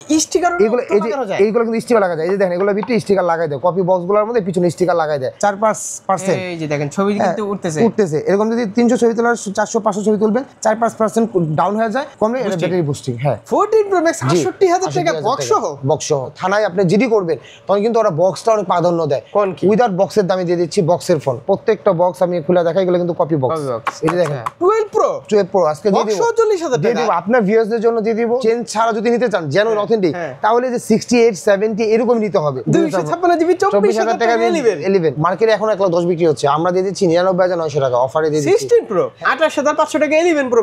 Sticker এগুলো এই যে এইগুলো কিন্তু স্টিকার লাগা যায়, এই যে দেখেন এগুলো ভিতরে স্টিকার লাগাই দেয়, কপি বক্সগুলোর মধ্যে পিছনে স্টিকার লাগাই দেয় 4-5%। এই যে দেখেন ছবি কিন্তু উঠতেছে এরকম যদি 300 ছবি তোলার 400-500 ছবি তুলবেন 4-5% ডাউন হয়ে যায়, কমলে এটা ব্যাটারি বুস্টিং। হ্যাঁ 14 প্রো ম্যাক্স 68000 টাকা বক্স সহ থানায় আপনি জিডি করবেন তখন কিন্তু ওরা বক্সটা অনেক প্রাধান্য দেয়। উইদাউট বক্সের দামে দিয়ে দিচ্ছি বক্সের ফোন, প্রত্যেকটা বক্স আমি খুলে দেখাই, এগুলো কিন্তু কপি বক্স। এই যে দেখেন 12 প্রো আজকে দিয়ে দিব 44000 টাকা দিব আপনার ভিউয়ারদের জন্য দিয়ে দিব। চেঞ্জ ছাড়া যদি নিতে চান জেনুইন অথেন্টিক তাহলে যে 68-70 এরকম নিতে হবে। 256 জিবি 24000 টাকা দিয়ে 11 মার্কেটে এখন 110 বিক্রি হচ্ছে, আমরা দিয়ে দিচ্ছি 99900 টাকা অফারে দিয়ে দিচ্ছি। 16 প্রো 28500 টাকা 11 প্রো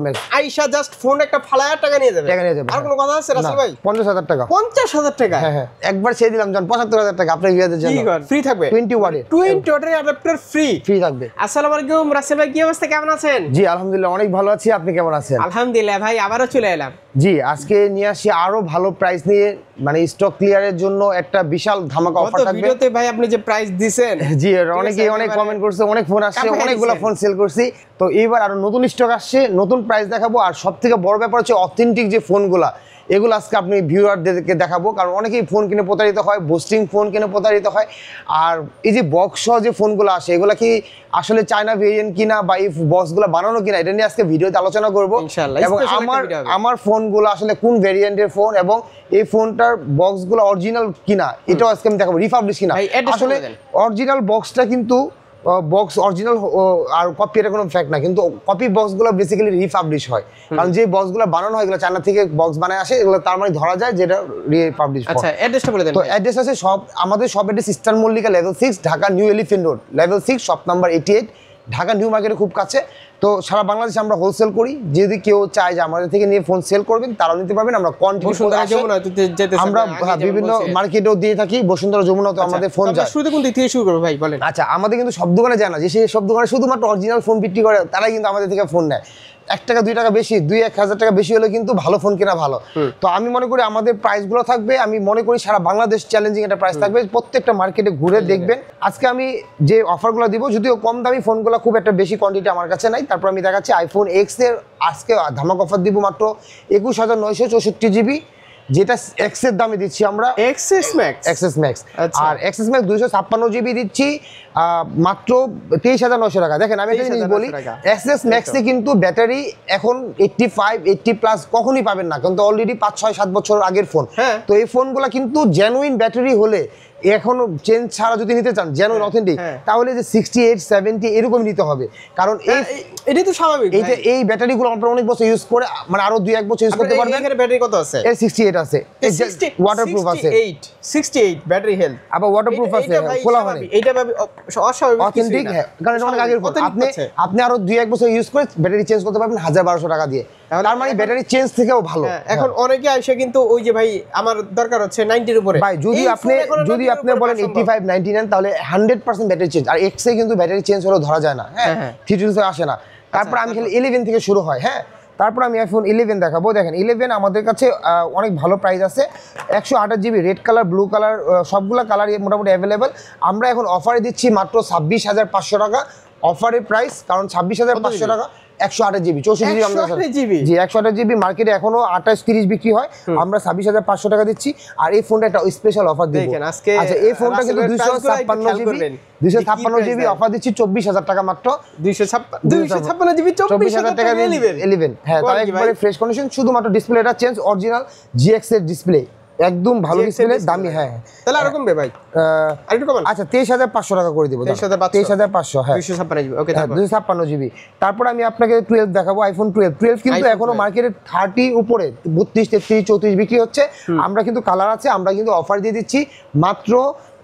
ম্যাক্স আইসা জাস্ট ফোন একটা ফালায়া টাকা নিয়ে যাবে আর কোনো কথা আছে রাসেল ভাই? 50000 টাকা 50000 টাকা হ্যাঁ একবার ছেড়ে দিলাম জান 75000 টাকা আপনার ভিউয়ারদের জন্য ফ্রি থাকবে 20 ওয়াটের অ্যাডাপ্টার ফ্রি থাকবে। আসসালামু আলাইকুম রাসেল ভাই, কি অবস্থা, কেমন আছেন? জি আলহামদুলিল্লাহ অনেক ভালো আছি, আপনি কেমন আছেন? আলহামদুলিল্লাহ ভাই, আবারও চলে এলাম। জি আজকে নিয়ে আসি আরো ভালো প্রাইস নিয়ে, মানে স্টক ক্লিয়ারের জন্য একটা বিশাল ধামাকা অফার থাকবে। ভিডিওতে ভাই আপনি যে প্রাইস দিবেন, জি অনেকেই অনেক কমেন্ট করছে, অনেক ফোন আসছে, অনেকগুলো ফোন সেল করছি, তো এইবার আরো নতুন স্টক আসছে, নতুন প্রাইস দেখাবো। আর সবথেকে বড় ব্যাপার হচ্ছে অথেন্টিক যে ফোনগুলা এগুলো আজকে আপনি ভিউয়ারদেরকে দেখাবো, কারণ অনেকেই ফোন কিনে প্রতারিত হয়, বুস্টিং ফোন কিনে প্রতারিত হয়। আর এই যে বক্স সহ যে ফোনগুলো আসে এগুলো কি আসলে চায়না ভেরিয়েন্ট কিনা বা এই বক্সগুলো বানানো কিনা, এটা নিয়ে আজকে ভিডিওতে আলোচনা করবো। এবং আমার ফোনগুলো আসলে কোন ভেরিয়েন্টের ফোন এবং এই ফোনটার বক্সগুলো অরিজিনাল কিনা এটাও আজকে আমি দেখাবো, রিফাবলিশ কিনা। আসলে অরিজিনাল বক্সটা কিন্তু বক্স অরিজিনাল আর কপি এটা কোনো ফ্যাক্ট না, কিন্তু কপি বক্সগুলো বেসিক্যালি রিপাবলিশ হয়, কারণ যে বক্সগুলো বানানো হয় এগুলো চায়না থেকে বক্স বানায় আসে, এগুলো তার মানে ধরা যায় যেটা রিপাবলিশ। আচ্ছা অ্যাড্রেসটা বলে দেন। তো অ্যাড্রেস আছে সব আমাদের সব address eastern Mallika level 6 Dhaka new elephant road level 6 shop number 88 Dhaka new মার্কেটের খুব কাছে। তো সারা বাংলাদেশে আমরা হোলসেল করি, যদি কেউ চায় যে আমাদের থেকে নিয়ে ফোন সেল করবেন তারাও নিতে পারবেন। আমরা আমরা বিভিন্ন মার্কেটেও দিয়ে থাকি, বসুন্ধরা যমুনাতে আমাদের ফোন যায়। শুরুতে কোন দিক থেকে শুরু করব ভাই বলেন? আচ্ছা আমাদের কিন্তু সব দোকানে যায় না, যে সেই সব দোকানে শুধুমাত্র অরিজিনাল ফোন বিক্রি করে তারাই কিন্তু আমাদের থেকে ফোন নেয়। 1 টাকা 2 টাকা বেশি 2-1000 টাকা বেশি হলে কিন্তু ভালো ফোন কেনা ভালো। তো আমি মনে করি আমাদের প্রাইসগুলো থাকবে, আমি মনে করি সারা বাংলাদেশ চ্যালেঞ্জিং একটা প্রাইস থাকবে, প্রত্যেকটা মার্কেটে ঘুরে দেখবেন। আজকে আমি যে অফারগুলো দিব, যদিও কম দামি ফোনগুলো খুব একটা বেশি কোয়ান্টিটি আমার কাছে নাই, তারপর আমি দেখাচ্ছি আইফোন এক্স এর আজকে ধামাকা অফার দিব মাত্র 21964 জিবি, যেটা এক্স এর দামে দিচ্ছি আমরা এক্সএস ম্যাক্স। আর এক্সএস ম্যাক্স 256 জিবি দিচ্ছি মাত্র 23900 টাকা। দেখেন আমি একটা জিনিস বলি, এক্সএস ম্যাক্সে কিন্তু ব্যাটারি এখন 85-80 প্লাস কখনোই পাবেন না, কিন্তু অলরেডি 5-6-7 বছর আগের ফোন। তো এই ফোনগুলো কিন্তু জেনুইন ব্যাটারি হলে এখনো চেঞ্জ ছাড়া যদি নিতে চান জেনুইন অথেন্টিক তাহলে যে 68-70 এরকম নিতে হবে, কারণ এটাই তো স্বাভাবিক। এই ব্যাটারিগুলো আপনারা অনেক বছর ইউজ করে, মানে আরো 2-1 বছর ইউজ করতে পারবেন। এর ব্যাটারি কত আছে? এর 68 আছে, ওয়াটারপ্রুফ আছে। 68 ব্যাটারি হেলথ আবার ওয়াটারপ্রুফ আছে, খোলা হয় না। এইটা ভাবে অস্বাভাবিক অথেন্টিক, হ্যাঁ কারণ এটা অনেক আগের ফোন, আপনি আরো 2-1 বছর ইউজ করে ব্যাটারি চেঞ্জ করতে পারবেন 1000-1200 টাকা দিয়ে, তার মানে ব্যাটারি চেঞ্জ থেকেও ভালো। এখন অনেকে আইসা কিন্তু ওই যে ভাই আমার দরকার হচ্ছে 90 এর উপরে, ভাই যদি আপনি বলেন 85-99 তাহলে 100% ব্যাটারি চেঞ্জ। আর এক্স এ কিন্তু ব্যাটারি চেঞ্জ হলেও ধরা যায় না, হ্যাঁ থিটিলসে আসে না। তারপর আমি খালি 11 থেকে শুরু হয়। হ্যাঁ তারপর আমি আইফোন 11 দেখাবো। দেখেন 11 আমাদের কাছে অনেক ভালো প্রাইস আছে, 128 GB, red colour, blue colour, সবগুলো কালার মোটামুটি অ্যাভেলেবেল। আমরা এখন অফারে দিচ্ছি মাত্র 26500 টাকা অফারের প্রাইস, কারণ 26500 টাকা 128 জিবি 64 জিবি জি 128 জিবি মার্কেটে এখনো 28-30 বিক্রি হয়, আমরা 26500 টাকা দিচ্ছি। আর এই ফোনটা একটা স্পেশাল অফার দিব। আচ্ছা এই ফোনটা কিন্তু 256 জিবি অফার দিচ্ছি 24000 টাকা মাত্র। 256 জিবি 24000 টাকা দিয়ে নেবেন 11। হ্যাঁ তাও একবারে ফ্রেশ কন্ডিশন, শুধুমাত্র ডিসপ্লেটা চেঞ্জ, অরিজিনাল জিএক্স এর ডিসপ্লে, একদম ভালো ডিসপ্লে, দামি। হ্যাঁ তাহলে আর কমবে ভাই, আর একটু কমান। আচ্ছা 23500 টাকা করে দিব। 23500 হ্যাঁ 256 জিবি ওকে, 256 জিবি। তারপর আমি আপনাকে 12 দেখাবো, আইফোন 12 কিন্তু এখনো মার্কেটে 30 উপরে 32-33-34 বিক্রি হচ্ছে। আমরা কিন্তু কালার আছে, আমরা কিন্তু অফার দিয়ে দিচ্ছি মাত্র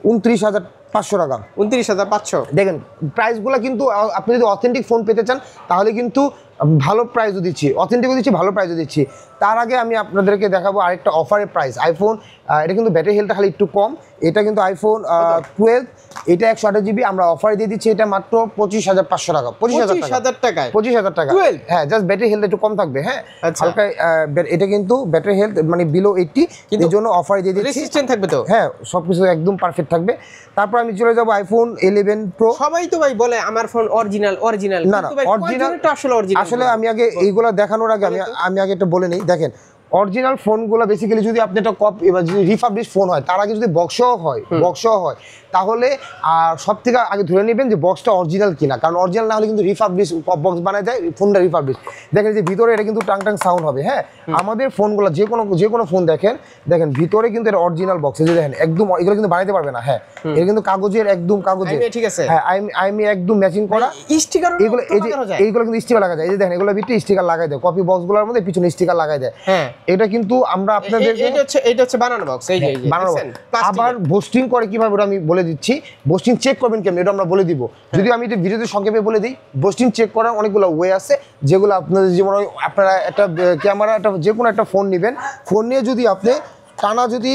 29500 টাকা। 29500 দেখেন প্রাইসগুলো কিন্তু আপনি যদি অথেন্টিক ফোন পেতে চান তাহলে কিন্তু ভালো প্রাইসও দিচ্ছি, অথেন্টিকও দিচ্ছি, ভালো প্রাইসও দিচ্ছি। তার আগে আমি আপনাদেরকে দেখাবো আরেকটা অফারের প্রাইস। আইফোন এটা কিন্তু ব্যাটারি হেলথটা খালি একটু কম, এটা কিন্তু আইফোন 12, এটা 128 জিবি, আমরা অফারে দিয়ে দিচ্ছি এটা মাত্র 25500 টাকা। 25000 টাকায় 25000 টাকা। হ্যাঁ জাস্ট ব্যাটারি হেলথ একটু কম থাকবে। হ্যাঁ হালকা এটা কিন্তু ব্যাটারি হেলথ মানে বিলো 80, এর জন্য অফারে দিয়ে দিচ্ছি। রেসিস্ট্যান্ট থাকবে তো? হ্যাঁ সবকিছু একদম পারফেক্ট থাকবে। তারপর আমি চলে যাব আইফোন 11 প্রো। সবাই তো ভাই বলে আমার ফোন অরিজিনাল, না না অরিজিনাল আসলে আমি আগে এইগুলা দেখানোর আগে আমি আগে এটা বলে নেই। দেখেন অরিজিনাল ফোনগুলো বেসিক্যালি যদি আপনি একটা কপি বা যদি রিফাবলিশ ফোন হয় তার আগে যদি বক্সও হয় তাহলে সব থেকে আগে ধরে নেবেন যে বক্সটা অরিজিনাল কিনা, কারণ অরিজিনাল না হলে কিন্তু রিফাবলিশ বক্স বানায় দেয়, ফোনটা রিফাবলিশ। দেখেন যে ভিতরে এটা কিন্তু টাং টাং সাউন্ড হবে। হ্যাঁ, আমাদের ফোনগুলো যে কোনো ফোন দেখেন ভিতরে কিন্তু এটা অরিজিনাল বক্স, এই যে দেখেন একদম এগুলো কিন্তু বানাইতে পারবে না। হ্যাঁ, এটা কিন্তু কাগজের একদম কাগজের, ঠিক আছে। হ্যাঁ আমি একদম ম্যাচিং করা স্টিকার, এগুলো এইগুলো কিন্তু স্টিকার লাগা যায়। এই যে দেখেন এগুলো ভিতরে স্টিকার লাগাই দেয়, কপি বক্সগুলোর মধ্যে পিছনে স্টিকার লাগাই দেয়। হ্যাঁ, এটা কিন্তু আমরা আপনাদের এটা হচ্ছে বানানো বক্স, এই যে বানানো। আবার বোস্টিং করে কিভাবে ওটা আমি বলে দিচ্ছি। বোস্টিং চেক করবেন কেমন এটা আমরা বলে দিব। যদি আমি এটা ভিডিওতে সংক্ষেপে বলে দিই, বোস্টিং চেক করার অনেকগুলো ওয়ে আছে, যেগুলো আপনাদের যেমন আপনারা একটা ক্যামেরা যে কোনো একটা ফোন নেবেন, ফোন নিয়ে যদি আপনি টানা যদি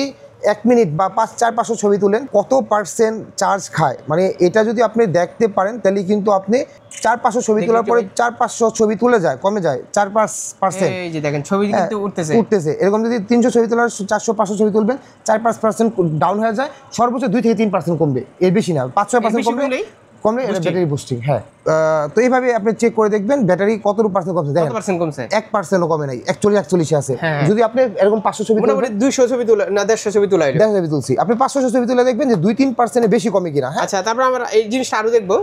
1 মিনিট বা 400-500 ছবি তুলেন কত পার্সেন্ট চার্জ খায়, মানে এটা যদি আপনি দেখতে পারেন তাহলে কিন্তু আপনি 400-500 ছবি তোলার পরে 400-500 ছবি তুলে যায়, কমে যায় 4-5%। এই যে দেখেন ছবি কিন্তু উঠতেছে। এরকম যদি 300 ছবি তোলার 400-500 ছবি তুলবেন 4-5% ডাউন হয়ে যায়, সর্বোচ্চ 2 থেকে 3% কমবে, এর বেশি না। 5-6% কমলে এটা ব্যাটারি বুস্টিং। হ্যাঁ, তো এইভাবে আপনি চেক করে দেখবেন ব্যাটারি কতটুকু পার্সেন্ট কমছে। দেখেন 1%ও কমে নাই, 41 আছে। যদি আপনি এরকম 500 ছবি তুলেন, 200 ছবি তুলে না 150 ছবি তুলাই, 150 ছবি তুলছি, আপনি 500 ছবি তুলে দেখবেন যে 2-3% বেশি কমে কিনা। হ্যাঁ, আচ্ছা, তারপর আমরা এই জিনিসটা আরো দেখবো,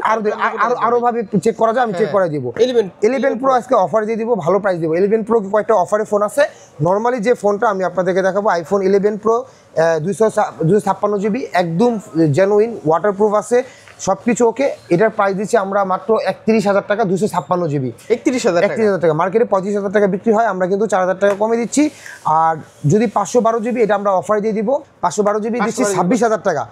আরো ভাবে চেক করা যায়, আমি চেক করে দিব। 11 Pro আজকে অফার দিয়ে দিব, ভালো প্রাইস দিব। 11 Pro কয়েকটা অফারে ফোন আছে। নরমালি যে ফোনটা আমি আপনাদেরকে দেখাবো iPhone 11 Pro 256 জিবি, একদম জেনুইন, ওয়াটারপ্রুফ আছে, সবকিছু ওকে। এটার প্রাইস দিচ্ছি আমরা মাত্র 31,000 টাকা, 256 জিবি, 31,000 টাকা। মার্কেটে 25,000 টাকা বিক্রি হয়, আমরা কিন্তু 4,000 টাকা কমে দিচ্ছি। আর যদি 512 জিবি, এটা আমরা অফারে দিয়ে দিব। 512 জিবি দিচ্ছি 26,000 টাকা,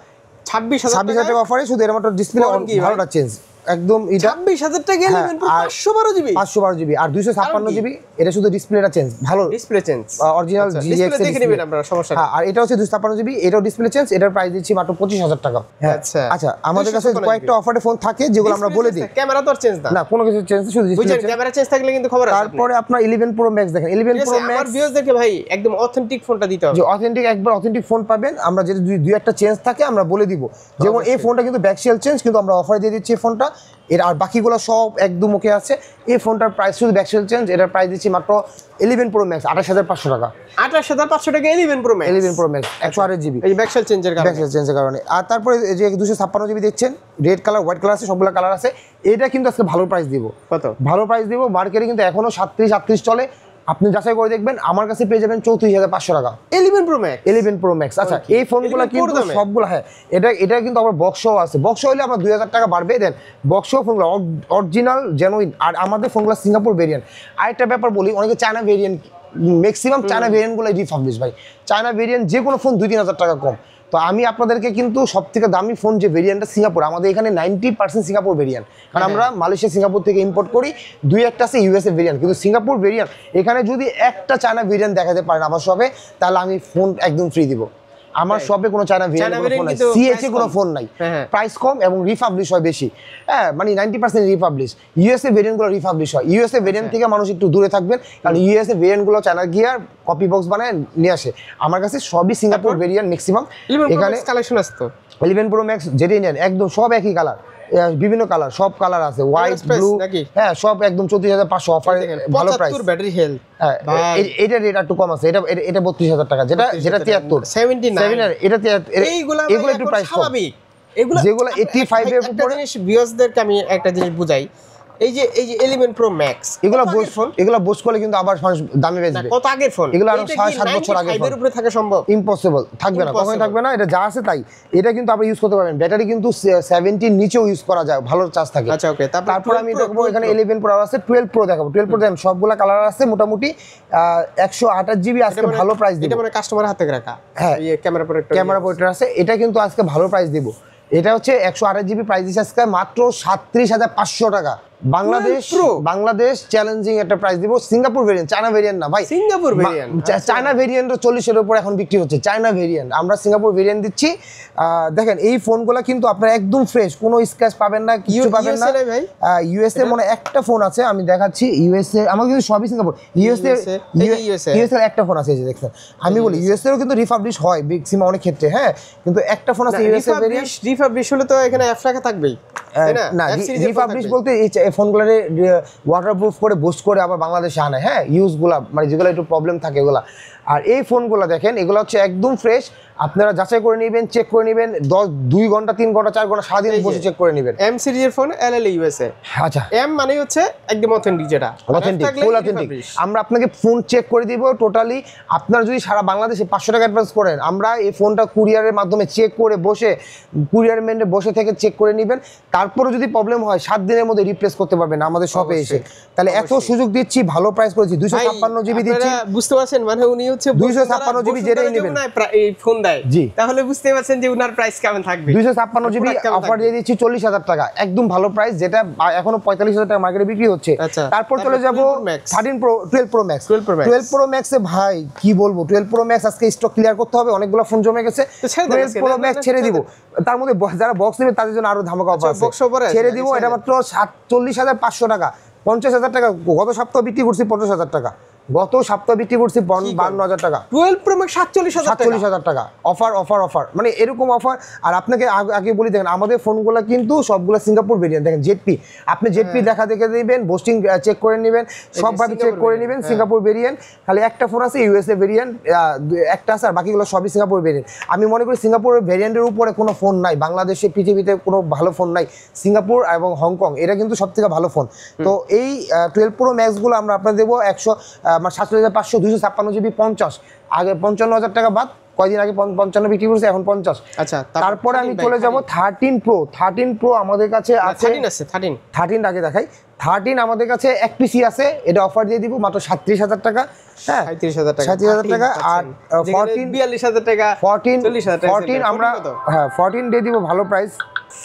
26,000 টাকা অফারে। শুধু এর মাত্র ডিসপ্লে ভালোটা চেঞ্জ একদম, এটা 26,000 টাকা 11 Pro 512 জিবি, 512 জিবি আর 256 জিবি। এটা শুধু ডিসপ্লেটা চেঞ্জ, ভালো ডিসপ্লে চেঞ্জ, অরিজিনাল GX দেখে নেবেন আপনারা, সমস্যা নেই। হ্যাঁ, আর এটা হচ্ছে 256 জিবি, এটাও ডিসপ্লে চেঞ্জ। এটার প্রাইস দিচ্ছি মাত্র 25,000 টাকা। আচ্ছা, আমাদের কাছে কয়েকটা অফারে ফোন থাকে যেগুলো আমরা বলে দিই। ক্যামেরা তো চেঞ্জ না, কোনো কিছু চেঞ্জ, শুধু ডিসপ্লে চেঞ্জ। ক্যামেরা চেঞ্জ থাকলে কিন্তু খবর আছে। তারপরে আপনার 11 Pro Max দেখেন, 11 Pro Max আমার ভিউয়ারদেরকে ভাই একদম অথেন্টিক ফোনটা দিতে হবে, যে অথেন্টিক, একবার অথেন্টিক ফোন পাবেন। আমরা যদি দুই একটা চেঞ্জ থাকে আমরা বলে দিব। যেমন এই ফোনটা কিন্তু ব্যাকশেল চেঞ্জ, কিন্তু আমরা অফারে দিয়ে দিচ্ছি এই ফোনটা। এর আর বাকিগুলো সব একদম ওকে আছে। এই ফোনটার প্রাইস শুধু ব্যাকশেল চেঞ্জ, এটার প্রাইস দিচ্ছি মাত্র 11 Pro Max 28,500 টাকা, 28,500 টাকা 11 Pro Max, 11 Pro Max 128 GB, এই ব্যাকশেল চেঞ্জের কারণে। আর তারপরে যে 256 জিবি দেখছেন, রেড কালার, হোয়াইট কালার আছে, সবগুলো কালার আছে। এটা কিন্তু আজকে ভালো প্রাইস দিব। কত ভালো প্রাইস দিব? মার্কেটে কিন্তু এখনো 37-38 চলে, আপনি যাচাই করে দেখবেন। আমার কাছে পেয়ে যাবেন 34,500 টাকা 11 Pro Max, 11 Pro Max। আচ্ছা, এই ফোনগুলো কিন্তু সবগুলো, হ্যাঁ, এটা কিন্তু আবার বক্সও আছে। বক্স হলে আপনার 2,000 টাকা বাড়বে। দেন বক্সও ফোনগুলো অরিজিনাল জেনুইন, আর আমাদের ফোনগুলো সিঙ্গাপুর ভেরিয়েন্ট। আরেকটা ব্যাপার বলি, অনেকে চায়না ভেরিয়েন্ট, ম্যাক্সিমাম চায়না ভেরিয়েন্টগুলো রিফাবলিশ ভাই। চায়না ভেরিয়েন্ট যে কোনো ফোন 2-3,000 টাকা কম। তো আমি আপনাদেরকে কিন্তু সব থেকে দামি ফোন যে ভেরিয়েন্টটা সিঙ্গাপুর, আমাদের এখানে 90% সিঙ্গাপুর ভেরিয়েন্ট, কারণ আমরা মালয়েশিয়া সিঙ্গাপুর থেকে ইম্পোর্ট করি। 2-1টা আছে ইউএসএ ভেরিয়েন্ট, কিন্তু সিঙ্গাপুর ভেরিয়েন্ট এখানে যদি একটা চায়না ভেরিয়েন্ট দেখাতে পারেন আমার শপে, তাহলে আমি ফোন একদম ফ্রি দিব। আমার শপে কোনো চায়না ভেরিয়েন্ট ফোন নাই, সিএচএ কোনো ফোন নাই, প্রাইস কম এবং রিফাবলিশ হয় বেশি। হ্যাঁ, মানে 90% রিফাবলিশ। ইউএসএ ভেরিয়েন্টগুলো রিফাবলিশ হয়। ইউএসএ ভেরিয়েন্ট থেকে মানুষ একটু দূরে থাকবেন, কারণ ইউএসএ ভেরিয়েন্টগুলো চায়না গিয়ে কপি বক্স বানায় নিয়ে আসে। আমার কাছে সবই সিঙ্গাপুর ভেরিয়েন্ট ম্যাক্সিমাম। এখানে কালেকশন আছে তো 11 Pro Max যেটাই নেন একদম সব একই কালার, বিভিন্ন কালার, সব কালার আছে, হোয়াইট, ব্লু, হ্যাঁ, সব একদম 34,500 অফারে, ভালো প্রাইস। ব্যাটারি হেলথ, হ্যাঁ, এটা রেট একটু কম আছে। এটা 32,000 টাকা, যেটা 73, 79, এটা এইগুলা একটু প্রাইস কম। এগুলা যেগুলো 85 এর উপরে, ভিউয়ার্সদেরকে আমি একটা জিনিস বুঝাই। এই যে 11 Pro Max, এগুলো বোস করলে কিন্তু আবার দামে বেচবে। কত আগের ফোন এগুলো আরো 6-7 বছর আগের ফোন। এর উপরে থাকা সম্ভব? ইম্পসিবল, থাকবে না, কখনোই থাকবে না। এটা যা আছে তাই। এটা কিন্তু আপনি ইউজ করতে পারবেন। ব্যাটারি কিন্তু 70 নিচেও ইউজ করা যায়, ভালো চার্জ থাকে। আচ্ছা, ওকে। তারপর আমি দেখাবো এখানে 11 Pro আছে, 12 Pro দেখাবো। 12 Pro দেখেন সবগুলা কালার আছে মোটামুটি। 128 জিবি আজকে ভালো প্রাইস দিব। এটা মানে কাস্টমারের হাতে রাখা, হ্যাঁ, এই ক্যামেরা প্রোটেক্টর আছে। এটা কিন্তু আজকে ভালো প্রাইস দিব। এটা হচ্ছে 128 জিবি, প্রাইস দিচ্ছে আজকে মাত্র 37,500 টাকা। বাংলাদেশ চ্যালেঞ্জিং একটা প্রাইস দিব। সিঙ্গাপুর ভেরিয়েন্ট, চায়না ভেরিয়েন্ট না ভাই। সিঙ্গাপুর ভেরিয়েন্ট, চায়না ভেরিয়েন্ট 40 এর উপর এখন বিক্রি হচ্ছে। চায়না ভেরিয়েন্ট, আমরা সিঙ্গাপুর ভেরিয়েন্ট দিচ্ছি। দেখেন এই ফোনগুলো কিন্তু আপনারা একদম ফ্রেশ, কোনো স্ক্র্যাচ পাবেন না, কিছু পাবেন না। ইউএসএ মনে একটা ফোন আছে, আমি দেখাচ্ছি। ইউএসএ আমার কিন্তু সবই সিঙ্গাপুর। ইউএসএ একটা ফোন আছে, এই যে দেখছেন। আমি বলি ইউএসএ এরও কিন্তু রিফাবলিশ হয় ম্যাক্সিমাম অনেক ক্ষেত্রে। হ্যাঁ, কিন্তু একটা ফোন আছে ইউএসএ ভেরিয়েন্ট। রিফাবলিশ হলে তো এখানে অ্যাপ রাখা থাকবেই, তাই না? না, রিফাবলিশ বলতে এই ফোনগুলোরে ওয়াটারপ্রুফ করে বুস্ট করে আবার বাংলাদেশে আনে, হ্যাঁ, ইউজগুলা মানে যেগুলো একটু প্রবলেম থাকে এগুলা। আর এই ফোনগুলো দেখেন এগুলো হচ্ছে একদম ফ্রেশ, আপনারা যাচাই করে নেবেন, চেক করে নেবেন, 2 ঘন্টা 3 ঘন্টা 4 ঘন্টা সারাদিন বসে চেক করে নেবেন। এম সিরিজের ফোন এলএল ইউএসএ। আচ্ছা, এম মানে হচ্ছে একদম অথেন্টিক, যেটা অথেন্টিক, ফুল অথেন্টিক। আমরা আপনাকে ফোন চেক করে দিব টোটালি। আপনারা যদি সারা বাংলাদেশে 500 টাকা অ্যাডভান্স করেন, আমরা এই ফোনটা কুরিয়ারের মাধ্যমে চেক করে বসে কুরিয়ার ম্যানে বসে থেকে চেক করে নেবেন। তারপরে যদি প্রবলেম হয় 7 দিনের মধ্যে রিপ্লেস করতে পারবেন আমাদের শপে এসে। তাহলে এত সুযোগ দিচ্ছি, ভালো প্রাইস করেছি, 256 জিবি দিচ্ছি। বুঝতে পারছেন, মানে উনি হচ্ছে 256 জিবি যেটাই নেবেন এই ফোন দেয়, জি, তাহলে বুঝতে পারছেন যে উনার প্রাইস কেমন থাকবে। 256 জিবি অফার দিয়ে দিচ্ছি 40,000 টাকা, একদম ভালো প্রাইস, যেটা এখনো 45,000 টাকা মার্কেটে বিক্রি হচ্ছে। তারপর চলে যাব 13 প্রো 12 প্রো ম্যাক্স। 12 প্রো ম্যাক্সে ভাই কি বলবো, 12 প্রো ম্যাক্স আজকে স্টক ক্লিয়ার করতে হবে, অনেকগুলো ফোন জমে গেছে। 12 প্রো ম্যাক্স ছেড়ে দিব, তার মধ্যে যারা বক্স নেবে তাদের জন্য আরো ধামাকা অফার আছে, ছেড়ে দিব। এটা মাত্র 47,500 টাকা, 50,000 টাকা। গত সপ্তাহ বিক্রি করছি 50,000 টাকা, গত সপ্তাহ বিক্রি করছি 52,000 টাকা। 12 প্রো ম্যাক্স 47,000 টাকা অফার, অফার, অফার, মানে এরকম অফার। আর আপনাকে আগে বলি, দেখেন আমাদের ফোনগুলো কিন্তু সবগুলো সিঙ্গাপুর ভেরিয়েন্ট। দেখেন জেডপি, আপনি জেডপি দেখা দেখে দিবেন, বোস্টিং চেক করে নেবেন, সবভাবে চেক করে নেবেন, সিঙ্গাপুর ভেরিয়েন্ট। খালি একটা ফোন আছে ইউএসএ ভেরিয়েন্ট, একটা আছে, আর বাকিগুলো সবই সিঙ্গাপুর ভেরিয়েন্ট। আমি মনে করি সিঙ্গাপুরের ভেরিয়েন্টের উপরে কোনো ফোন নাই বাংলাদেশে, পৃথিবীতে কোনো ভালো ফোন নাই। সিঙ্গাপুর এবং হংকং এটা কিন্তু সব থেকে ভালো ফোন। তো এই 12 প্রো ম্যাক্সগুলো আমরা আপনাদের দেবো 47,500, 256 জিবি 50, আগে 55,000 টাকা বাদ, কয়দিন আগে 55 বিক্রি করছে, এখন 50। আচ্ছা, তারপরে আমি চলে যাব 13 প্রো। 13 প্রো আমাদের কাছে আছে, 13 আগে দেখাই। 13 আমাদের কাছে এক পিসি আছে, এটা অফার দিয়ে দিব মাত্র 37,000 টাকা, হ্যাঁ 37,000 টাকা। আর 42,000 টাকা, 14 আমরা, হ্যাঁ 14 দিয়ে দিব ভালো প্রাইস।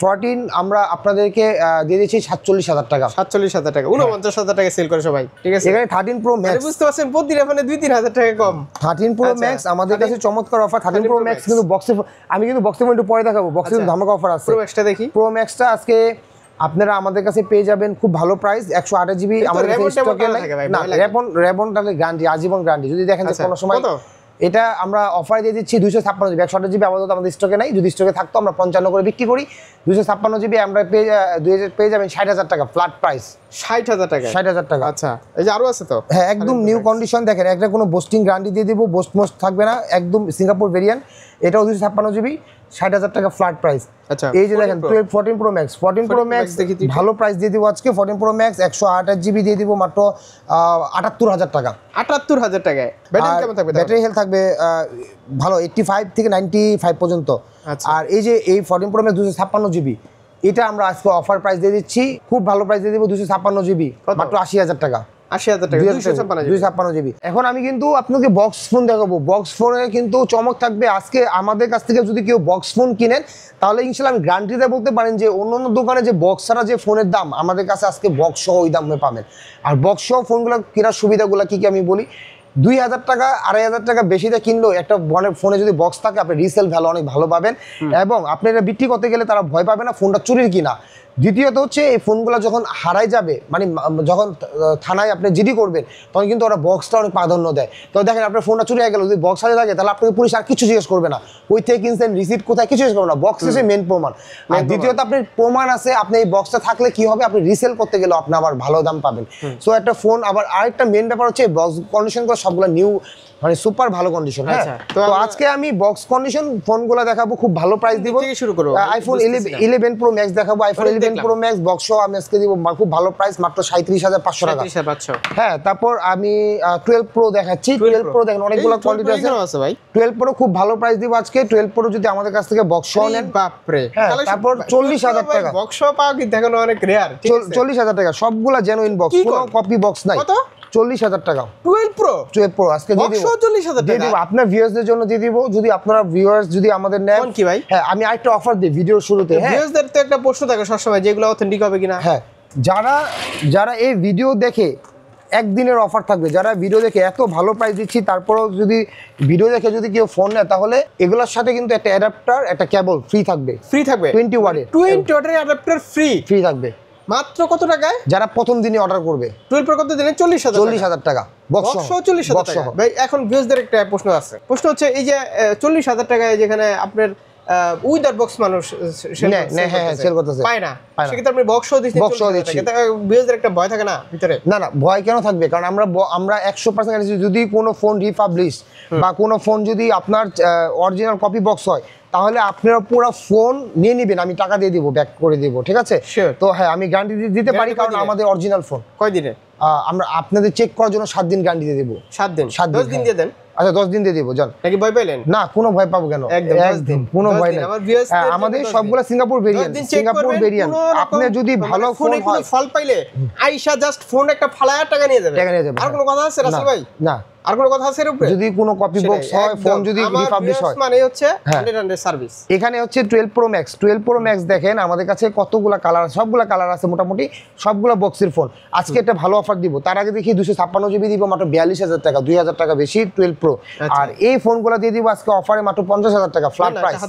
14 আমরা আপনাদেরকে দিয়ে দিচ্ছি 47,000 টাকা, 47,000 টাকা, 49,000 টাকা সেল করে সবাই, ঠিক আছে। এখানে 13 প্রো ম্যাক্স বুঝতে পারছেন, প্রতিটা ফোনে 2-3,000 টাকা কম। 13 প্রো ম্যাক্স আমাদের কাছে চমৎকার অফার। 13 প্রো ম্যাক্স কিন্তু বক্সে, আমি কিন্তু বক্সে একটু পরে দেখাবো, বক্সে ধামাকা অফার আছে। প্রো ম্যাক্সটা দেখি, প্রো ম্যাক্সটা আজকে আপনারা আমাদের কাছে পেয়ে যাবেন খুব ভালো প্রাইস, 128 জিবি আমাদের কাছে স্টকে নাই। না, রেবন তাহলে গ্যারান্টি, আজীবন গ্যারান্টি। যদি দেখেন যে কোনো সময়, এটা আমরা অফার দিয়ে দিচ্ছি 256 জিবি, 128 জিবি আপাতত আমাদের স্টকে নাই, যদি স্টকে থাকতো আমরা 55 করে বিক্রি করি। 256 জিবি আমরা পেয়ে যাবেন 60,000 টাকা ফ্ল্যাট প্রাইস, 60,000 টাকা, 60,000 টাকা। আচ্ছা, এই যে আরো আছে তো, হ্যাঁ একদম নিউ কন্ডিশন। দেখেন একটা কোনো বোস্টিং গ্যারান্টি দিয়ে দিব, মোস্ট থাকবে না, একদম সিঙ্গাপুর ভেরিয়েন্ট। এটাও 256 জিবি, 60,000 টাকা ফ্ল্যাট প্রাইস। আচ্ছা, এই যে দেখেন 14 প্রো ম্যাক্স, 14 প্রো ম্যাক্স ভালো প্রাইস দিয়ে দিব আজকে। 14 প্রো ম্যাক্স 128 জিবি দিয়ে দিব মাত্র 78,000 টাকা, 78,000 টাকায়। ব্যাটারি কেমন থাকবে? ব্যাটারি হেলথ থাকবে ভালো, 85 থেকে 95 পর্যন্ত। আর এই যে এই 14 প্রো ম্যাক্স 256 জিবি, এটা আমরা আজকে অফার প্রাইস দিয়ে দিচ্ছি, খুব ভালো প্রাইস দিয়ে দিব, 256 জিবি মাত্র 80,000 টাকা, 80,000 টাকা, 256 জিবি। এখন আমি কিন্তু আপনাকে বক্স ফোন দেখাবো, বক্স ফোনে কিন্তু চমক থাকবে আজকে। আমাদের কাছ থেকে যদি কেউ বক্স ফোন কিনেন, তাহলে ইনশাল্লাহ আমি গ্যারান্টিতে বলতে পারেন যে অন্য দোকানে যে বক্স ছাড়া যে ফোনের দাম, আমাদের কাছে আজকে বক্স সহ ওই দামে পাবেন। আর বক্স সহ ফোনগুলো কেনার সুবিধাগুলো কি কি আমি বলি। 2,000 টাকা 2,500 টাকা বেশিতে কিনলেও একটা ফোনে যদি বক্স থাকে, আপনি রিসেল ভ্যালু অনেক ভালো পাবেন, এবং আপনি এটা বিক্রি করতে গেলে তারা ভয় পাবে না ফোনটা চুরির কিনা। দ্বিতীয়ত হচ্ছে এই ফোনগুলো যখন হারাই যাবে, মানে যখন থানায় আপনি জিডি করবেন, তখন কিন্তু ওরা বক্সটা অনেক প্রাধান্য দেয়। তো দেখেন আপনার ফোনটা চুরি হয়ে গেল, যদি বক্স হারিয়ে থাকে, তাহলে আপনাকে পুলিশ আর কিছু জিজ্ঞেস করবে না, ওই থেকে কিনছেন, রিসিপ্ট কোথায়, কিছু জিজ্ঞেস করবে না, বক্স এসে মেন প্রমাণ। আর দ্বিতীয়ত আপনার প্রমাণ আছে, আপনি এই বক্সটা থাকলে কি হবে, আপনি রিসেল করতে গেলে আপনি আবার ভালো দাম পাবেন। সো একটা ফোন আবার আরেকটা মেন ব্যাপার হচ্ছে বক্স কন্ডিশনগুলো সবগুলো নিউ, মানে সুপার ভালো কন্ডিশন। হ্যাঁ, তো আজকে আমি বক্স কন্ডিশন ফোনগুলো দেখাবো, খুব ভালো প্রাইস দিব। শুরু করব, আইফোন 11 প্রো ম্যাক্স দেখাবো, আইফোন 11 প্রো ম্যাক্স বক্স সহ আমি আজকে দিব খুব ভালো প্রাইস, মাত্র 37,500 টাকা। হ্যাঁ, তারপর আমি 12 প্রো দেখাচ্ছি। 12 প্রো দেখেন অনেকগুলো কোয়ালিটি আছে ভাই। 12 প্রো খুব ভালো প্রাইস দিব আজকে। 12 প্রো যদি আমাদের কাছ থেকে বক্স সহ নেন, বাপরে, তারপর 40,000 টাকা বক্স সহ পাও, কি দেখেন অনেক রেয়ার। 40,000 টাকা, সবগুলা জেনুইন বক্স, কোনো কপি বক্স নাই। কত? 40,000 টাকা। 12 প্রো আজকে দিয়ে দিব, 40,000 টাকা দিব আপনার ভিউয়ার্সদের জন্য দিয়ে দিব। যদি আপনারা ভিউয়ার্স যদি আমাদের নেন, কোন কি ভাই? হ্যাঁ, আমি আরেকটা অফার দিই ভিডিওর শুরুতে। হ্যাঁ, ভিউয়ার্সদের তো একটা প্রশ্ন থাকে সবসময়, যেগুলো অথেন্টিক হবে কিনা। হ্যাঁ, যারা এই ভিডিও দেখে, একদিনের অফার থাকবে, যারা ভিডিও দেখে এত ভালো প্রাইস দিচ্ছি, তারপরেও যদি ভিডিও দেখে যদি কেউ ফোন নেয়, তাহলে এগুলোর সাথে কিন্তু একটা অ্যাডাপ্টার, একটা কেবল ফ্রি থাকবে। 20 ওয়াটের অ্যাডাপ্টার ফ্রি থাকবে মাত্র কত টাকায়? যারা প্রথম দিনই অর্ডার করবে। 12 প্রো কত দিলেন? 40,000 টাকা বক্স সহ 40,000 টাকা। ভাই এখন ভিউয়ারদের একটা প্রশ্ন আছে, প্রশ্ন হচ্ছে এই যে 40,000 টাকায় যেখানে আপনার উইদার বক্স মানুষ সেল করতেছে পায় না, সেক্ষেত্রে আপনি বক্সও দিচ্ছি, বিএসের একটা ভয় থাকে না ভিতরে? না ভয় কেন থাকবে, কারণ আমরা 100% যদি কোনো ফোন রিপাবলিশ বা কোনো ফোন যদি আপনার অরিজিনাল কপি বক্স হয়, তাহলে আপনারা পুরো ফোন নিয়ে নেবেন, আমি টাকা দিয়ে দিব, ব্যাক করে দিব, ঠিক আছে? তো হ্যাঁ, আমি গ্যারান্টি দিতে পারি, কারণ আমাদের অরিজিনাল ফোন। কয় দিনে? আমরা আপনাদের চেক করার জন্য 7 দিন গ্যারান্টি দিয়ে দেব। 7 দিন? 10 দিন দিয়ে দেন। আচ্ছা 10 দিন দিয়ে দিব, জান। নাকি ভয় পাইলেন? না, কোনো ভয় পাবো কেন, একদম কোনো ভয় নেই। আমাদের সবগুলো সিঙ্গাপুর ভেরিয়েন্ট, আপনি যদি ভালো ফোন হয়, ফল পাইলে আইসা জাস্ট ফোন একটা ফালায়া টাকা নিয়ে যাবে। আর কোনো কথা আছে রাসেল ভাই? না। আর কোনো কথা আছে এর উপরে? যদি কোনো কপি বক্স হয়, ফোন যদি রিপাবলিশ হয়, মানে হচ্ছে 100 সার্ভিস। এখানে হচ্ছে 12 Pro Max। 12 Pro Max দেখেন আমাদের কাছে কতগুলো কালার, সবগুলো কালার আছে মোটামুটি, সবগুলো বক্সের ফোন। আজকে একটা ভালো অফার দিব, তার আগে দেখি 256 জিবি দিব মাত্র 42,000 টাকা, 2,000 টাকা বেশি 12 Pro। আর এই ফোনগুলো দিয়ে দিব আজকে অফারে মাত্র 50,000 টাকা ফ্ল্যাট প্রাইস।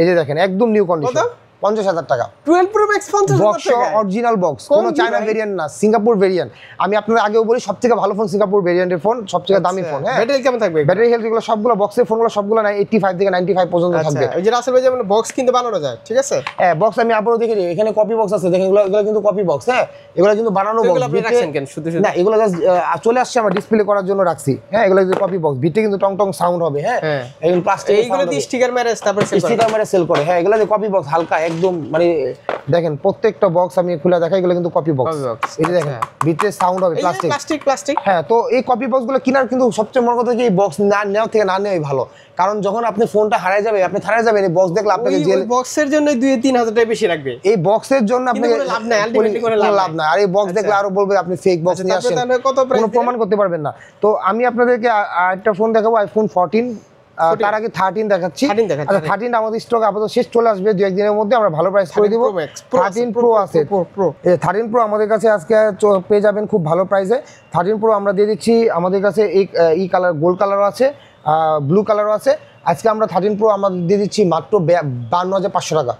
এই যে দেখেন একদম নিউ কন্ডিশন, 50,000 টাকা। 12 Pro Max 50,000 টাকা, অরিজিনাল বক্স, কোনো চায়না ভেরিয়েন্ট না, সিঙ্গাপুর ভেরিয়েন্ট। আমি আপনাদের আগেও বলি সবথেকে ভালো ফোন সিঙ্গাপুর ভেরিয়েন্টের ফোন, সবথেকে দামি ফোন। হ্যাঁ, ব্যাটারি কেমন থাকবে? ব্যাটারি হেলথ এগুলো সবগুলো বক্সের ফোনগুলো সবগুলো না 85 থেকে 95 পর্যন্ত থাকবে। ওই যে রাসেল ভাই যেমন বক্স কিন্তু বানানো যায়, ঠিক আছে? হ্যাঁ, বক্স আমি আপনাদের দেখে দিই, এখানে কপি বক্স আছে, দেখেন এগুলো কিন্তু কপি বক্স। হ্যাঁ, এগুলো কিন্তু বানানো বক্স। এগুলো আপনি রাখছেন কেন শুধু শুধু? না, এগুলো জাস্ট চলে আসছে আমরা ডিসপ্লে করার জন্য রাখছি। হ্যাঁ, এগুলো কিন্তু কপি বক্স, ভিতরে কিন্তু টং টং সাউন্ড হবে। হ্যাঁ, এগুলো প্লাস্টিক, এইগুলো দিয়ে স্টিকার মেরে তারপর সেল করে। হ্যাঁ, এগুলো যে কপি বক্স, হালকা একদম, মানে দেখেন প্রত্যেকটা বক্স আমি খুলে দেখাই, এগুলো কিন্তু কপি বক্স। এই যে দেখেন ভিতরে সাউন্ড হবে, প্লাস্টিক। হ্যাঁ, তো এই কপি বক্স গুলো কেনার কিন্তু সবচেয়ে বড় কথা কি, এই বক্স না নেওয়া থেকে না নেওয়াই ভালো, কারণ যখন আপনি ফোনটা হারায় যাবে, আপনি হারায় যাবেন, এই বক্স দেখলে আপনাকে জেল, বক্সের জন্য 2-3 হাজার টাকা বেশি লাগবে। এই বক্সের জন্য আপনাকে লাভ নাই, আলটিমেটলি করে লাভ নাই। আর এই বক্স দেখলে আরো বলবে আপনি ফেক বক্স নিয়ে আসেন, কোনো প্রমাণ করতে পারবেন না। তো আমি আপনাদেরকে আরেকটা ফোন দেখাবো, আইফোন 14। তার আগে 13 দেখাচ্ছি। আচ্ছা, 13 আমাদের স্টক আপাতত শেষ, চলে আসবে 2-1 দিনের মধ্যে, আমরা ভালো প্রাইস করে দিব। 13 Pro আছে, এই 13 Pro আমাদের কাছে আজকে পেয়ে যাবেন খুব ভালো প্রাইসে। 13 Pro আমরা দিয়ে দিচ্ছি, আমাদের কাছে এই কালার, গোল্ড কালারও আছে, ব্লু কালারও আছে। আজকে আমরা 13 Pro আমরা দিয়ে দিচ্ছি মাত্র 52,500 টাকা।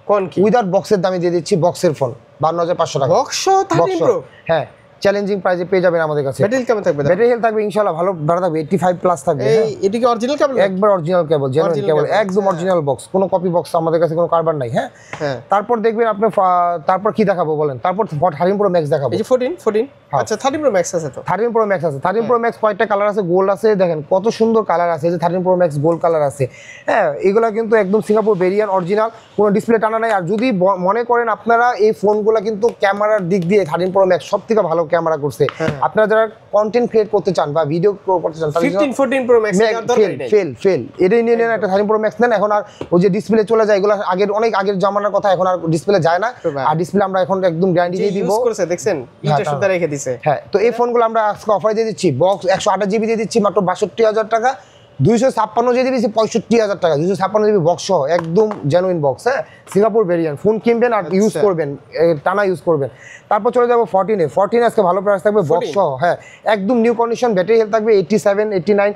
কোন কি? উইদাউট বক্সের দামে দিয়ে দিচ্ছি, বক্সের ফোন 52,500 টাকা। Box 13 Pro? হ্যাঁ, চ্যালেঞ্জিং প্রাইসে পেয়ে যাবেন আমাদের কাছে। ব্যাটারি কেমন থাকবে? ব্যাটারি হেলথ থাকবে ইনশাআল্লাহ ভালো থাকবে, 85 প্লাস থাকবে। এটা কি অরিজিনাল কেবল? একবার অরিজিনাল কেবল, জেনুইন কেবল, একদম অরিজিনাল বক্স, কোনো কপি বক্স আমাদের কাছে, কোনো কারবার নাই। হ্যাঁ, তারপর দেখবেন আপনি, তারপর কি দেখাবো বলেন? তারপর 13 Pro Max দেখাবো। এই যে 14। আচ্ছা, 13 Pro Max আছে তো? 13 Pro Max আছে। 13 Pro Max কয়টা কালার আছে, গোল্ড আছে, দেখেন কত সুন্দর কালার আছে। এই যে 13 Pro Max গোল্ড কালার আছে। হ্যাঁ, এগুলো কিন্তু একদম সিঙ্গাপুর ভেরিয়েন্ট, অরিজিনাল, কোনো ডিসপ্লে টানা নাই। আর যদি মনে করেন আপনারা এই ফোনগুলো কিন্তু ক্যামেরার দিক দিয়ে 13 Pro Max সবথেকে ভালো ক্যামেরা করছে। আপনারা যারা কন্টেন্ট ক্রিয়েট করতে চান বা ভিডিও করতে চান, 14 Pro Max ফেল এটাই নিয়ে নেন, একটা 13 Pro Max নেন। এখন আর ওই যে ডিসপ্লে চলে যায়, এগুলো আগের অনেক আগের জামানার কথা, এখন আর ডিসপ্লে যায় না। আর ডিসপ্লে আমরা এখন একদম গ্যারান্টি দিয়ে দিব। ইউজ করছে দেখছেন, এটা সুন্দর রেখে দিয়েছে। হ্যাঁ, তো এই ফোনগুলো আমরা আজকে অফার দিয়ে দিচ্ছি, বক্স 128 জিবি দিয়ে দিচ্ছি মাত্র 62,000 টাকা। 256 জিবি দিচ্ছি 65,000 টাকা, 256 জিবি বক্স সহ, একদম জেনুইন বক্স। হ্যাঁ, সিঙ্গাপুর ভেরিয়েন্ট। ফোন কিনবেন আর ইউজ করবেন, টানা ইউজ করবেন। তারপর চলে যাবো 14 আজকে ভালো প্রাইস থাকবে, বক্স সহ। হ্যাঁ, একদম নিউ কন্ডিশন, ব্যাটারি হেলথ থাকবে 87, 89,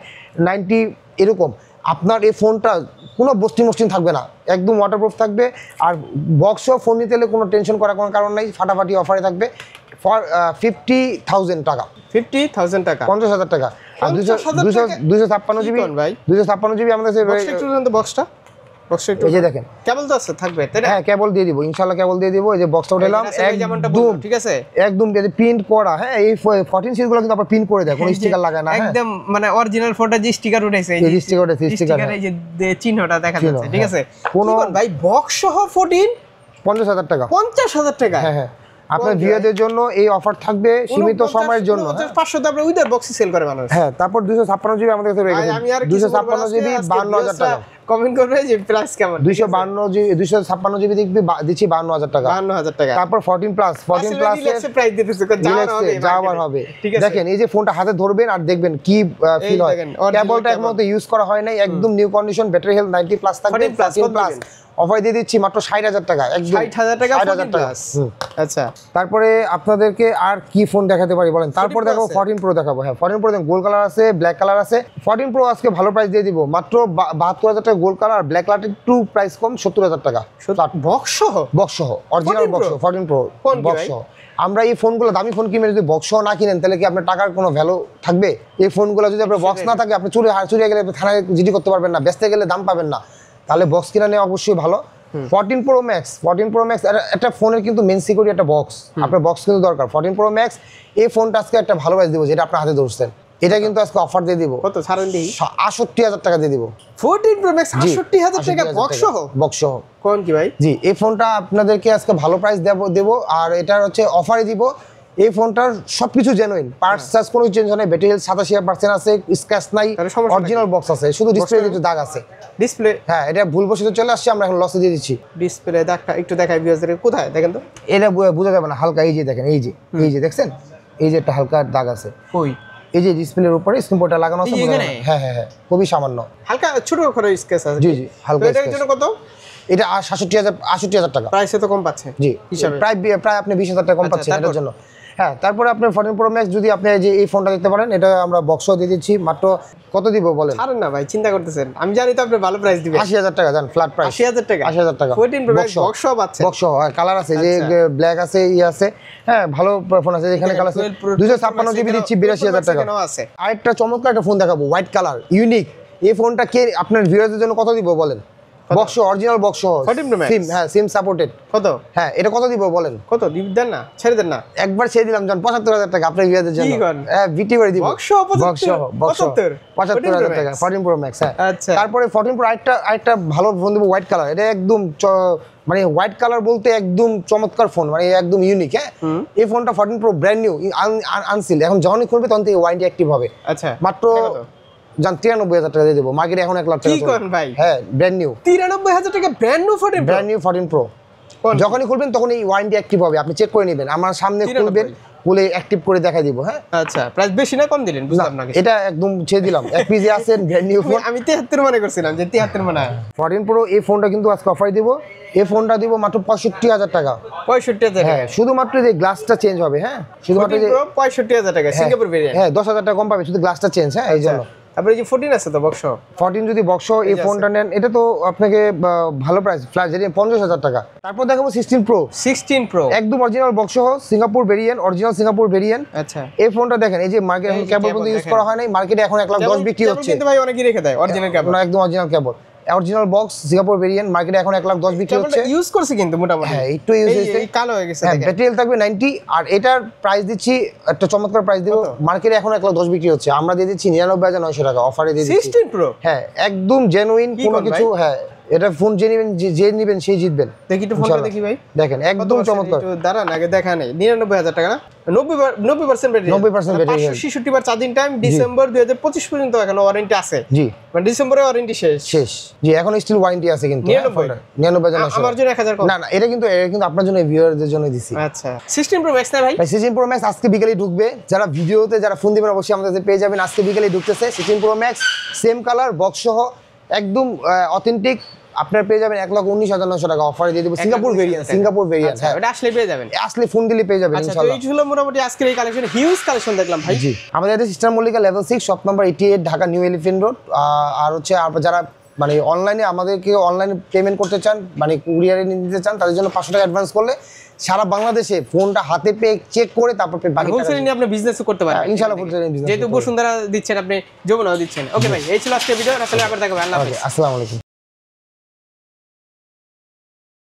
90 এরকম। আপনার এই ফোনটা কোনো বস্টিং থাকবে না, একদম ওয়াটারপ্রুফ থাকবে। আর বক্স সহ ফোন নিতে হলে কোনো টেনশন করার কোনো কারণ নাই, ফাটাফাটি অফারে থাকবে ফর 50,000 টাকা। 50,000 টাকা, 50,000 টাকা। আর 256 জিবি, 256 জিবি আমাদের কাছে। বক্সটা এই যে দেখেন কেবল তো আছে, থাকবে তাই না? হ্যাঁ, কেবল দিয়ে দিব ইনশাআল্লাহ, কেবল দিয়ে দিব। এই যে বক্সটা উঠালাম একদম, ঠিক আছে, একদম দিয়ে প্রিন্ট করা। হ্যাঁ, এই 14 সিরিজ গুলো কিন্তু আপনারা প্রিন্ট করে দেয়, কোনো স্টিকার লাগায় না। একদম মানে অরিজিনাল ফোনটা যে স্টিকার উঠাইছে, এই স্টিকার, এই যে চিহ্নটা দেখা যাচ্ছে, ঠিক আছে। কোন ভাই বক্স সহ 14 50,000 টাকা, 50,000 টাকা। হ্যাঁ, আপনার ভিউয়ারদের জন্য এই অফার থাকবে সীমিত সময়ের জন্য। 500 তে আমরা উইদার বক্স সেল করে মানুষ। হ্যাঁ, তারপর 256 জিবি আমাদের কাছে রয়ে গেছে, 256 জিবি 52,000 টাকা। কমেন্ট করবে যে প্রাইস কেমন। 256 জিবি দিচ্ছি 52,000 টাকা। 52,000 টাকা। তারপর 14 প্লাস এর প্রাইস দিতেছে, যাওয়ার হবে। দেখেন এই যে ফোনটা হাতে ধরবেন আর দেখবেন কি ফিল হয়। কেবলটা এর মধ্যে ইউজ করা হয় নাই, একদম new condition, battery health 90 plus থাকবে। 14 প্লাস অফার দিয়ে দিচ্ছি মাত্র 60,000 টাকা, একদম 60,000 টাকা, 60,000 টাকা। আচ্ছা, তারপরে আপনাদেরকে আর কি ফোন দেখাতে পারি বলেন? তারপর দেখাবো 14 Pro দেখাবো। হ্যাঁ, 14 Pro গোল্ড কালার আছে, ব্ল্যাক কালার আছে। 14 Pro আজকে ভালো প্রাইস দিয়ে দিব, মাত্র 72,000 টাকা গোল্ড কালার, ব্ল্যাক কালার একটু প্রাইস কম, 70,000 টাকা। বক্স সহ অরিজিনাল বক্স 14 Pro বক্স সহ। আমরা এই ফোনগুলো দামি ফোন কিনে যদি বক্স না কিনেন, তাহলে কি আপনার টাকার কোনো ভ্যালু থাকবে? এই ফোনগুলো যদি আপনার বক্স না থাকে, আপনি চুরি গেলে থানায় জিডি করতে পারবেন না, বেচতে গেলে দাম পাবেন না। তাহলে বক্স কিনা নেওয়া অবশ্যই ভালো। 14 Pro Max একটা ফোনের কিন্তু মেন সিকিউরিটি একটা বক্স, আপনার বক্স কিন্তু দরকার। 14 Pro Max এই ফোনটা আজকে একটা ভালো প্রাইস দিব, যেটা আপনার হাতে ধরছেন, এটা কিন্তু আজকে অফার দিয়ে দিব। কত ছাড়েন দিই? ৬৮,০০০ টাকা দিয়ে দিব। 14 Pro Max ৬৮,০০০ টাকা বক্স সহ? বক্স সহ। কোন কি ভাই? জি, এই ফোনটা আপনাদেরকে আজকে ভালো প্রাইস দেব, আর এটার হচ্ছে অফারে দিব। এই ফোনটার সবকিছু জেনুইন, পার্টস চার্জ কোনো চেঞ্জ হয় না, ব্যাটারি হেলথ 87% আছে, স্ক্র্যাচ নাই, অরিজিনাল বক্স আছে, শুধু ডিসপ্লেতে একটু দাগ আছে। ডিসপ্লে? হ্যাঁ, এটা ভুলবশত চলে আসছে, আমরা এখন লসে দিয়ে দিচ্ছি। ডিসপ্লে দাগটা একটু দেখাই ভিউয়ারদের, কোথায় দেখেন তো? এটা বোঝা যাবে না, হালকা এই যে দেখেন, এই যে দেখছেন, এই যে একটা হালকা দাগ আছে। কই? এই যে ডিসপ্লের উপরে স্ক্রিন পোর্টটা লাগানো আছে। হ্যাঁ, খুবই সামান্য, হালকা ছোট করে স্কেচ আছে। জি হালকা। এটার জন্য কত? এটা ৬৮,০০০ টাকা। প্রাইসে তো কম পাচ্ছে। জি, প্রায় আপনি 20,০০০ টাকা কম পাচ্ছেন এটার জন্য। হ্যাঁ, তারপরে আপনার 14 Pro Max যদি আপনি যে এই ফোনটা দেখতে পারেন, এটা আমরা বক্সও দিয়ে দিচ্ছি। মাত্র কত দিব বলেন? ছাড়েন না ভাই, চিন্তা করতেছেন, আমি জানি তো আপনি ভালো প্রাইস দিবেন। ৮০,০০০ টাকা জান, ফ্ল্যাট প্রাইস ৮০,০০০ টাকা। ৮০,০০০ টাকা 14 Pro Max বক্স সহ পাচ্ছেন। বক্স সহ, কালার আছে, যে ব্ল্যাক আছে, আছে। হ্যাঁ, ভালো ফোন আছে, এখানে কালার আছে। 256 জিবি দিচ্ছি ৮২,০০০ টাকা। আরেকটা চমৎকার একটা ফোন দেখাবো, হোয়াইট কালার, ইউনিক। এই ফোনটা কে আপনার ভিউয়ারদের জন্য কত দিব বলেন? বক্স, অরিজিনাল বক্স সহ, 14 Pro Max সিম, হ্যাঁ সিম সাপোর্টেড। কত? হ্যাঁ, এটা কত দিব বলেন? কত দেন না, ছেড়ে দেন না। একবার ছেড়ে দিলাম জান, ৭৫,০০০ টাকা আপনার ভিউয়ারদের জন্য। হ্যাঁ, ভিটি করে দিব। বক্স সহ ৭৫,০০০ টাকা 14 Pro Max। হ্যাঁ, আচ্ছা। তারপরে 14 Pro আরেকটা ভালো ফোন দেবো, হোয়াইট কালার। এটা একদম মানে হোয়াইট কালার বলতে একদম চমৎকার ফোন, মানে একদম ইউনিক। হ্যাঁ, এই ফোনটা 14 Pro ব্র্যান্ড নিউ, আনসিল, এখন যখনই খুলবে তখন থেকে ওয়ারেন্টি অ্যাক্টিভ হবে। আচ্ছা, মাত্র জান 93,০০০ টাকা দিয়ে দেবো, মার্কেটে এখন 1,00,000 টাকা। কি করেন ভাই? হ্যাঁ, ব্র্যান্ড নিউ 93,০০০ টাকা ব্র্যান্ড নিউ 14 Pro। যখনই খুলবেন তখন এই ওয়ারেন্টি অ্যাক্টিভ হবে, আপনি চেক করে নেবেন, আমার সামনে খুলবেন, খুলে অ্যাক্টিভ করে দেখাই দিব। হ্যাঁ, আচ্ছা, প্রাইস বেশি না কম দিলেন? বুঝলাম না, এটা একদম ছেড়ে দিলাম। এক পিসে আছেন ব্র্যান্ড নিউ ফোন। আমি 73 মনে করছিলাম যে 73 মনে হয়। 14 Pro এই ফোনটা কিন্তু আজকে অফার দিব। এই ফোনটা দিব মাত্র 65,০০০ টাকা। 65,০০০? হ্যাঁ, শুধুমাত্র যে গ্লাসটা চেঞ্জ হবে। হ্যাঁ, শুধুমাত্র যে 65,০০০ টাকা সিঙ্গাপুর ভেরিয়েন্ট। হ্যাঁ, 10,০০০ টাকা কম পাবে, শুধু গ্লাসটা চেঞ্জ। হ্যাঁ, এই জন্য। তারপরে যে 14 আছে তো বক্স। 14 যদি বক্স এই ফোনটা নেন, এটা তো আপনাকে ভালো প্রাইস, ফ্ল্যাট যেটা 50,০০০ টাকা। তারপর দেখাবো 16 Pro একদম অরিজিনাল বক্স সহ, Singapore variant, original Singapore variant. আচ্ছা, এই ফোনটা দেখেন, এই যে মার্কেট এখন কেবল পর্যন্ত ইউজ করা হয় নাই, মার্কেটে এখন 1,10,000 বিক্রি হচ্ছে। কিন্তু ভাই অনেকেই রেখে দেয় অরিজিনাল কেবল। না, একদম অরিজিনাল কেবল, অরিজিনাল বক্স সিঙ্গাপুর ভেরিয়েন্ট, মার্কেটে এখন 1,10,000 বিক্রি হচ্ছে। ইউজ করছে কিন্তু মোটামুটি। হ্যাঁ, একটু ইউজ হয়েছে, এই কালো হয়ে গেছে। হ্যাঁ, ব্যাটারি হেলথ থাকবে 90। আর এটার প্রাইস দিচ্ছি একটা চমৎকার প্রাইস দিব, মার্কেটে এখন 1,10,000 বিক্রি হচ্ছে, আমরা দিয়ে দিচ্ছি 99,900 টাকা অফারে দিয়ে দিচ্ছি। 16 Pro? হ্যাঁ, একদম জেনুইন, কোনো কিছু। হ্যাঁ, এটা ফোন যে নেবেন সেই জিতবেন। দেখি একটু ফোনটা দেখি ভাই। দেখেন, একদম চমৎকার। দাঁড়ান, আগে দেখা নেই। 99,000 টাকা না? 90% ব্যাটারি। 90% ব্যাটারি। 566 বার চার্জিং টাইম, ডিসেম্বর 2025 পর্যন্ত এখনো ওয়ারেন্টি আছে। জি, মানে ডিসেম্বরে ওয়ারেন্টি শেষ। জি, এখন স্টিল ওয়ারেন্টি আছে কিন্তু 99,900। আমার জন্য 1000 কম। না, এটা কিন্তু আপনার জন্য, ভিউয়ারদের জন্য দিছি। আচ্ছা, 16 Pro Max না ভাই? 16 Pro Max আজকে বিকেলে ঢুকবে। যারা ভিডিওতে যারা ফোন দিবেন অবশ্যই আমাদের পেয়ে যাবেন, আজকে বিকেলে ঢুকতেছে 16 Pro Max, same colour, box সহ, একদম অথেন্টিক। আপনার পেয়ে যাবেন 1,19,900 টাকা অফারে দিয়ে দেব, সিঙ্গাপুর ভেরিয়েন্ট। হ্যাঁ, এটা আসলে পেয়ে যাবেন, আসলে ফোন দিলে পেয়ে যাবেন ইনশাআল্লাহ। এই ছিল মোটামুটি আজকের এই কালেকশন, হিউজ কালেকশন দেখলাম ভাই। জি, আমাদের এটা sister Mallika level 6, shop number 88, Dhaka new elephant road. আর হচ্ছে যারা মানে অনলাইনে আমাদেরকে অনলাইনে পেমেন্ট করতে চান, মানে কুরিয়ারে নিতে চান, তাদের জন্য 500 টাকা অ্যাডভান্স করলে সারা বাংলাদেশে ফোনটা হাতে পেয়ে চেক করে তারপর বাকি হোলসেল নিয়ে আপনি বিজনেসও করতে পারেন ইনশাআল্লাহ। হোলসেল বিজনেস যেহেতু বসুন্ধরা দিচ্ছেন, আপনি যমুনাও দিচ্ছেন। ওকে ভাই, এই ছিল আজকের ভিডিও, আসলে আবার দেখাবো। আল্লাহ হাফেজ, আসসালামু আলাইকুম।